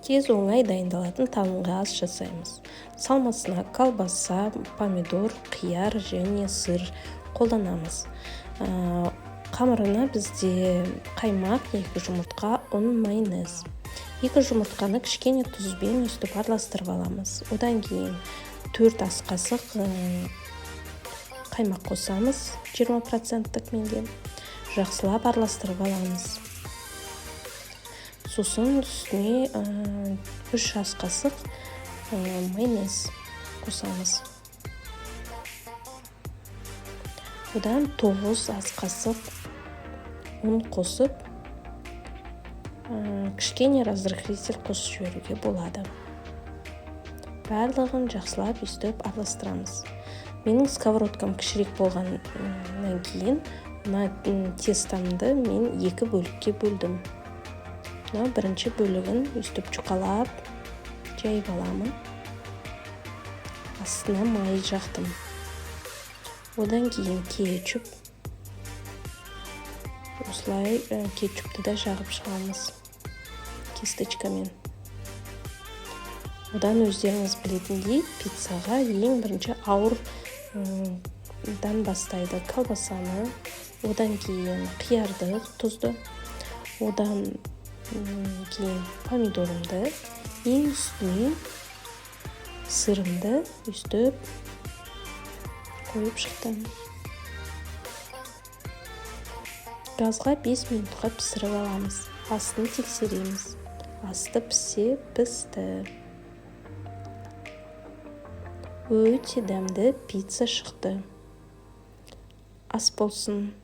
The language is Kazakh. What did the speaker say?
Тез оңай дайындалатын таңғы ас жасаймыз. Салмасына колбаса, помидор, қияр және сыр қолданамыз. Қамырына бізде қаймақ, 2 жұмыртқа, ұн, майонез. 2 жұмыртқаны кішкене тұзбен үстіп араластырып аламыз. Одан кейін 4 ас қасық қаймақ қосамыз, 20% менде. Жақсылап араластырып аламыз. Сосын үстіне 3 ас қасық майонез қосамыз. Одан 9 ас қасық ұн қосып, кішкене разрыхлитель қосып жіберуге болады. Барлығын жақсылап үстіп араластырамыз. Менің сковородкам кішірек болғаннан кейін, тестамды мен 2 бөлікке бөлдім. Бірінші бөлігін үстіп жұқалап жайып аламын. Астына май жақтым. Одан кейін кетчуп. Осылай кетчупты да жағып шығамыз кисточкамен. Одан өздеріңіз білетіндей, пиццаға ең бірінші ауырдан бастайды колбасаны, одан кейін қиярды, тұзды, одан кейін помидорымды, ең үстіне сырымды үстіп қойып шықтым. Газға 5 минутқа пісіріп аламыз. Астын тексереміз. Асты піссе пісті. Өте дәмді пицца шықты. Ас болсын.